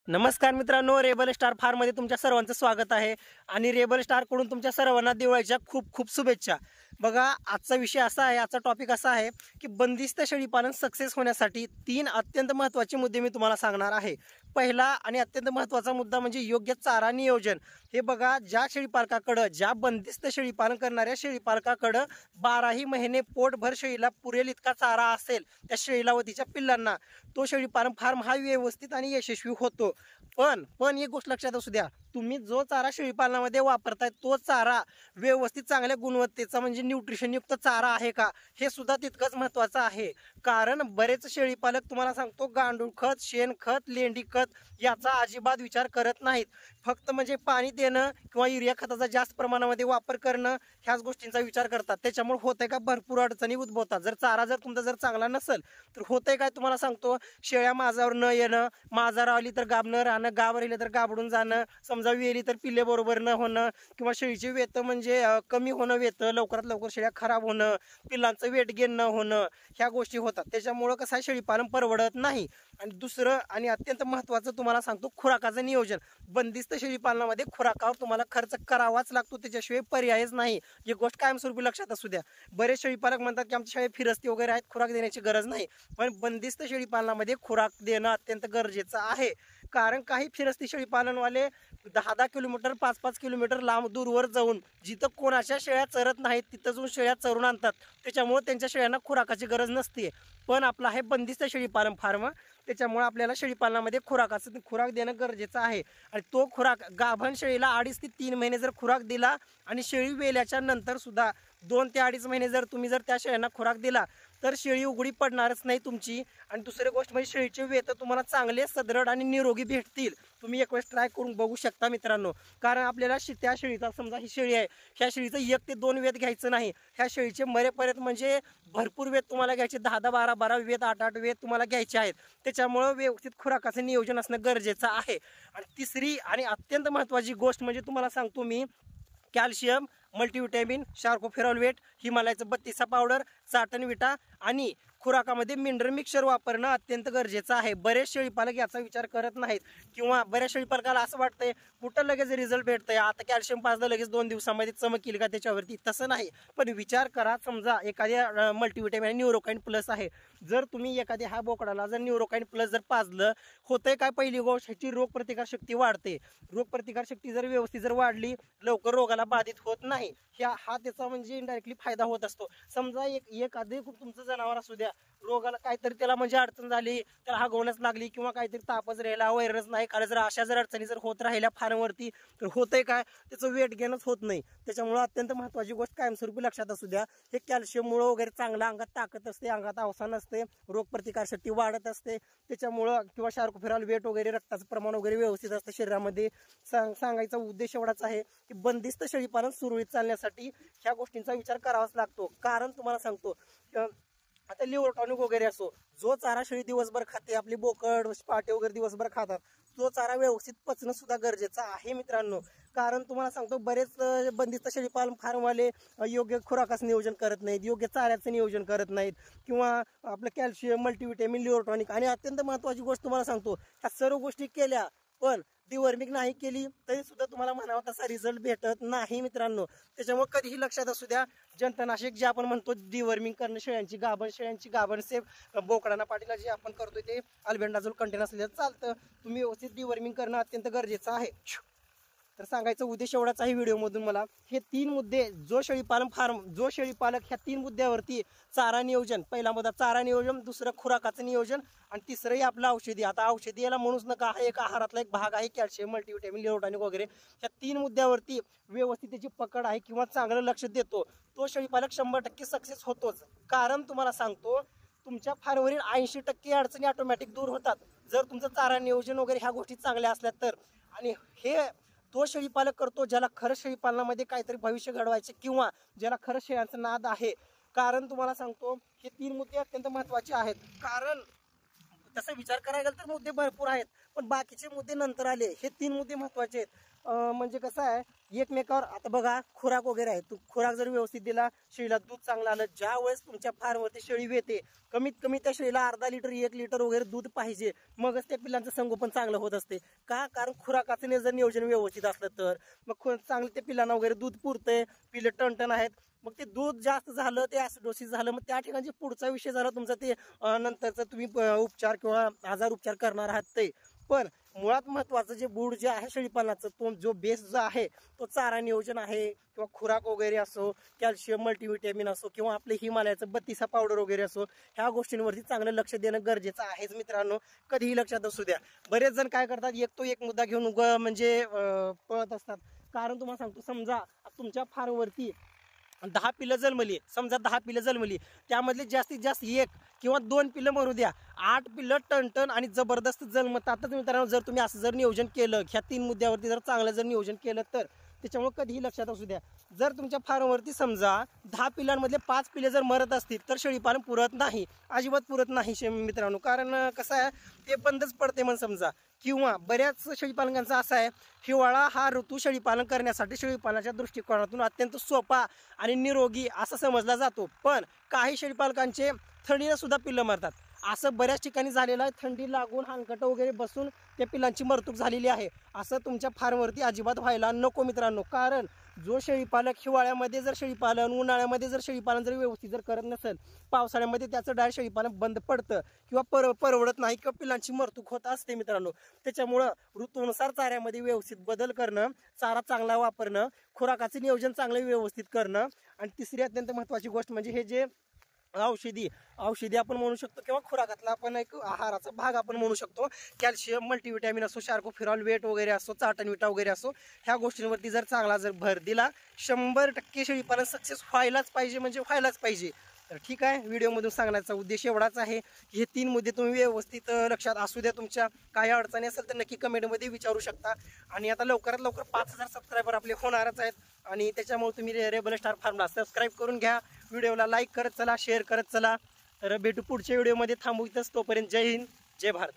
नमस्कार मित्रांनो, rebel star फार्ममध्ये तुमच्या सर्वांचं स्वागत आहे आणि रेबल स्टारकडून तुमच्या सर्वांना दिवाळीच्या खूप खूप शुभेच्छा। बघा, आजचा विषय असा आहे, आजचा टॉपिक असा आहे की बंदिस्त शेळीपालन सक्सेस होण्यासाठी 3 अत्यंत महत्त्वाचे मुद्दे मी तुम्हाला सांगणार आहे। पहिला आणि अत्यंत महत्त्वाचा मुद्दा म्हणजे योग्य चारा नियोजन। हे बघा, ज्या शेळीपालकाकडे, ज्या बंदिस्त शेळीपालन करणाऱ्या शेळीपालकाकडे 12ही महिने पोटभर शेळीला पुरेल इतका चारा असेल, त्या शेळीला व तिच्या पिल्लांना, तो शेळीपालन फार्म हा व्यवस्थित आणि यशस्वी होतो। पण एक गोष्ट लक्षात असू द्या, तुम्ही जो चारा शेळीपालनामध्ये वापरताय तो चारा व्यवस्थित चांगल्या गुणवत्तेचा म्हणजे न्यूट्रिशनयुक्त चारा आहे का, हे सुद्धा तितकंच महत्त्वाचं आहे। कारण बरेच शेळीपालक तुम्हाला सांगतो, गांडूळ खत, शेणखत, लेंडी खत याचा अजिबात विचार करत नाहीत। फक्त म्हणजे पाणी देणं किंवा युरिया खताचा जास्त प्रमाणामध्ये वापर करणं, ह्याच गोष्टींचा विचार करतात। त्याच्यामुळे होतंय का, भरपूर अडचणी उद्भवतात। जर चारा तुमचा जर चांगला नसेल तर होतंय काय, तुम्हाला सांगतो, शेळ्या माझावर न येणं, माझा राहिली तर गाब न राहणं, गाब राहिली तर गाबडून जाणं, समजा वेली तर पिल्ले बरोबर न होणं, किंवा शेळीचे वेत म्हणजे कमी होणं, वेत लवकरात लवकर शेळ्या खराब होणं, पिल्लांचं वेट गेन न होणं, ह्या गोष्टी होतात। त्याच्यामुळं कसं आहे, शेळीपालन परवडत नाही। आणि दुसरं आणि अत्यंत महत्त्वाचं तुम्हाला सांगतो, खुराकाचं नियोजन। बंदिस्त शेळीपालनामध्ये खुराकावर तुम्हाला खर्च करावाच लागतो, त्याच्याशिवाय पर्यायच नाही। ही गोष्ट कायमस्वरूपी लक्षात असू द्या। बरेच शेळीपालक म्हणतात की आमच्या शेळ्या फिरस्ती वगैरे आहेत, खुराक देण्याची गरज नाही, पण बंदिस्त शेळीपालनामध्ये खुराक देणं अत्यंत गरजेचं आहे। कारण काही फिरस्ती शेळीपालनवाले 10-10 किलोमीटर, 5-5 किलोमीटर लांब दूरवर जाऊन, जिथं कोणाच्या शेळ्या चरत नाहीत तिथं जाऊन शेळ्या चरून आणतात। त्याच्यामुळे त्यांच्या शेळ्यांना खुराकाची गरज नसते। पण आपला आहे बंदिस्त शेळीपालन फार्म, त्याच्यामुळे आपल्याला शेळीपालनामध्ये खुराक देणं गरजेचं आहे। आणि तो खुराक गाभण शेळीला 2.5 ते 3 महिने जर खुराक दिला, आणि शेळी वेल्याच्या नंतर सुद्धा 2 ते 2.5 महिने जर तुम्ही त्या शेळ्यांना खुराक दिला, तर शेळी उघडी पडणारच नाही तुमची। आणि दुसरी गोष्ट म्हणजे शेळीचे वेत तुम्हाला चांगले, सदृढ आणि निरोगी भेटतील। तुम्ही एक वेळेस ट्राय करून बघू शकता मित्रांनो। कारण आपल्याला त्या शेळीचा, समजा ही शेळी आहे, ह्या शेळीचं 1 ते 2 वेत घ्यायचं नाही, ह्या शेळीचे मरेपर्यंत म्हणजे भरपूर वेत तुम्हाला घ्यायचे, 10-10, 12-12 वेत, 8-8 वेत तुम्हाला घ्यायचे आहेत। त्याच्यामुळे व्यवस्थित खुराकाचं नियोजन असणं गरजेचं आहे। आणि तिसरी आणि अत्यंत महत्त्वाची गोष्ट म्हणजे तुम्हाला सांगतो मी, कॅल्शियम, मल्टीव्हिटॅमिन, शार्कोफेरॉल्वेट, हिमालयाचं 32 पावडर, चाटण विटा आणि खुराकामध्ये मिनरल मिक्सचर वापरणं अत्यंत गरजेचं आहे। बरेच शेळीपालक याचा विचार करत नाहीत, किंवा बऱ्याच शेळीपालकाला असं वाटतंय कुठं लगेच रिझल्ट भेटतंय, आता कॅल्शियम पाजलं लगेच 2 दिवसामध्ये चमक येईल का त्याच्यावरती, तसं नाही। पण विचार करा, समजा एखाद्या मल्टीव्हिटॅमिन आणि न्यूरोकाइन प्लस आहे, जर तुम्ही एखाद्या हा बोकडाला जर न्यूरोकाइन प्लस जर पाजलं, होतंय काय, पहिली गोष्ट ह्याची रोगप्रतिकार शक्ती वाढते। रोगप्रतिकार शक्ती जर व्यवस्थित जर वाढली, लवकर रोगाला बाधित होत नाही। हा त्याचा म्हणजे इनडायरेक्टली फायदा होत असतो। समजा एखादे तुमचं जनावर असू द्या, रोगाला काहीतरी त्याला म्हणजे अडचण झाली, त्याला हागवणच लागली, किंवा काहीतरी तापच राहिला, वैरच नाही काढ, जर अशा जर अडचणी जर होत राहिल्या फार्मवरती, तर होतंय काय, त्याचं वेट गेनच होत नाही। त्याच्यामुळे अत्यंत महत्त्वाची गोष्ट कायमस्वरूपी लक्षात असू द्या, हे कॅल्शियममुळे वगैरे चांगलं अंगात ताकद असते, अंगात अवसान असते, रोगप्रतिकार शक्ती वाढत असते त्याच्यामुळं, किंवा शार्कोफेरॉल्वेट वगैरे, रक्ताचं प्रमाण वगैरे व्यवस्थित असतं शरीरामध्ये। सांगायचा उद्देश एवढाच आहे की बंदिस्त शेळीपालन सुरळीत चालण्यासाठी ह्या गोष्टींचा विचार करावाच लागतो। कारण तुम्हाला सांगतो, आता लिव्हर टॉनिक वगैरे असो, जो चारा शेळी दिवसभर खाते, आपली बोकड, पाटे वगैरे दिवसभर खातात, तो चारा व्यवस्थित पचणं सुद्धा गरजेचं आहे मित्रांनो। कारण तुम्हाला सांगतो, बरेच बंदिस्त शेळीपालन फार्मवाले योग्य खुराकाचं नियोजन करत नाहीत, योग्य चाऱ्याचं नियोजन करत नाहीत, किंवा आपलं कॅल्शियम, मल्टीव्हिटॅमिन, लिव्हर टॉनिक, आणि अत्यंत महत्त्वाची गोष्ट तुम्हाला सांगतो, ह्या सर्व गोष्टी केल्या पण डिवर्मिंग नाही केली तरी सुद्धा तुम्हाला म्हणावा तसा रिझल्ट भेटत नाही मित्रांनो। त्याच्यामुळे कधीही लक्षात असू द्या, जंतनाशक जे आपण म्हणतो डिवर्मिंग करणं, शेळ्यांची गाभण सेफ बोकडांना पाठीला जे आपण करतोय ते अल्बेंडाझोल कंटेन असलेलं चालतं। तुम्ही व्यवस्थित डिवर्मिंग करणं अत्यंत गरजेचं आहे। तर सांगायचा उद्देश एवढाच आहे व्हिडिओमधून मला, हे 3 मुद्दे, जो शेळीपालक ह्या 3 मुद्द्यावरती, चारा नियोजन, पहिला मुद्दा चारा नियोजन, दुसरं खुराकाचं नियोजन, आणि तिसरंही आपलं औषधी। आता औषधी याला म्हणूच नका, हा एक आहारातला एक भाग आहे, कॅल्शियम, मल्टीव्हिटॅमिन, लिव्हर टॉनिक वगैरे, ह्या 3 मुद्द्यावरती व्यवस्थित त्याची पकड आहे किंवा चांगलं लक्ष देतो, तो शेळीपालक 100% सक्सेस होतोच। कारण तुम्हाला सांगतो, तुमच्या फार्मवरील 80% अडचणी ऑटोमॅटिक दूर होतात जर तुमचं चारा नियोजन वगैरे ह्या गोष्टी चांगल्या असल्या तर। आणि हे तो शेळीपालक करतो ज्याला खरं शेळीपालनामध्ये काहीतरी भविष्य घडवायचे, किंवा ज्याला खरं शेळ्यांचा नाद आहे। कारण तुम्हाला सांगतो, हे 3 मुद्दे अत्यंत महत्त्वाचे आहेत। कारण तसा विचार करायला गेलं तर मुद्दे भरपूर आहेत, पण बाकीचे मुद्दे नंतर आले. हे 3 मुद्दे महत्वाचे आहेत. म्हणजे कसं आहे, एकमेकावर आता बघा, खुराक वगैरे आहे. तू खुराक जर व्यवस्थित दिला, शेळीला दूध चांगलं आलं, ज्या वेळेस तुमच्या फार्मवरती शेळी येते, कमीत कमी त्या शेळीला अर्धा लिटर 1 लिटर वगैरे दूध पाहिजे, मगच त्या पिल्लांचं संगोपन चांगलं होत असते. का? कारण खुराकाचं जर नियोजन व्यवस्थित असलं तर मग चांगलं त्या पिल्लांना वगैरे दूध पुरतंय, पिल्लं टणटण आहेत. मग ते दूध जास्त झालं, ते ऍसिडोसिस झालं, मग त्या ठिकाणी पुढचा विषय झाला तुमचा ते नंतरचा तुम्ही उपचार किंवा आजार उपचार करणार आहात ते. पण मुळात महत्वाचं जे बूड जे आहे शेळीपालनाचं, तो जो बेस जो आहे तो चारा नियोजन आहे, किंवा खुराक वगैरे असो, कॅल्शियम मल्टीव्हिटॅमिन असो, किंवा आपले हिमालयाचं 32 पावडर वगैरे असो, ह्या गोष्टींवरती चांगलं लक्ष देणं गरजेचं आहेच मित्रांनो. कधीही लक्षात असू द्या. बरेच जण काय करतात, एक मुद्दा घेऊन म्हणजे पळत असतात. कारण तुम्हाला सांगतो, समजा तुमच्या फार्मवरती 10 पिल्लं जन्मली, समजा 10 पिल्लं जन्मली, त्यामधले जास्तीत जास्त 1 किंवा 2 पिल्लं मरू द्या, 8 पिल्लं टणटण आणि जबरदस्त जन्मतातच मित्रांनो. जर तुम्ही असं जर नियोजन केलं, ह्या 3 मुद्द्यावरती जर चांगलं जर नियोजन केलं तर त्याच्यामुळे कधीही लक्षात असू द्या, जर तुमच्या फार्मवरती समजा 10 पिल्लांमधले 5 पिल्ले जर मरत असतील तर शेळीपालन पुरत नाही, अजिबात पुरत नाही मित्रांनो. कारण कसं आहे, ते बंदच पडते म्हणून समजा. किंवा बऱ्याच शेळीपालकांचा असा आहे, हिवाळा हा ऋतू शेळीपालन करण्यासाठी शेळीपालनाच्या दृष्टिकोनातून अत्यंत सोपा आणि निरोगी असा समजला जातो. पण काही शेळीपालकांचे थंडीने सुद्धा पिल्लं मरतात. असं बऱ्याच ठिकाणी झालेलं आहे. थंडी लागून हानकटं वगैरे बसून त्या पिल्लांची मरतूक झालेली आहे. असं तुमच्या फार्मवरती अजिबात व्हायला नको मित्रांनो. कारण जो शेळीपालक हिवाळ्यामध्ये जर शेळीपालन, उन्हाळ्यामध्ये जर शेळीपालन जर व्यवस्थित जर करत नसेल, पावसाळ्यामध्ये त्याचं डायरेक्ट शेळीपालन बंद पडतं किंवा परवडत नाही, किंवा पिल्लांची मरतूक होत असते मित्रांनो. त्याच्यामुळं ऋतूनुसार चाऱ्यामध्ये व्यवस्थित बदल करणं, चारा चांगला वापरणं, खुराकाचं नियोजन चांगलं व्यवस्थित करणं, आणि तिसरी अत्यंत महत्त्वाची गोष्ट म्हणजे हे जे औषधी आपण म्हणू शकतो, किंवा खुराकातला आपण एक आहाराचा भाग आपण म्हणू शकतो, कॅल्शियम मल्टीव्हिटॅमिन असो, शार्कोफिरॉल वेट वगैरे असो, चाटणविटा वगैरे असो, ह्या गोष्टींवरती जर चांगला जर भर दिला, 100% शेळीपालन सक्सेस व्हायलाच पाहिजे, म्हणजे व्हायलाच पाहिजे. तर ठीक आहे, व्हिडिओमधून सांगण्याचा उद्देश एवढाच आहे. हे 3 मुद्दे तुम्ही व्यवस्थित लक्षात असू द्या. तुमच्या काही अडचणी असेल तर नक्की कमेंटमध्ये विचारू शकता. आणि आता लवकरात लवकर 5000 सबस्क्रायबर आपले होणारच आहेत, आणि त्याच्यामुळे तुम्ही रेबल स्टार फार्मला सबस्क्राईब करून घ्या. व्हिडिओला लाईक करत चला, शेअर करत चला. तर भेटू पुढच्या व्हिडिओमध्ये. थांबू इथंच. तोपर्यंत जय हिंद, जय भारत.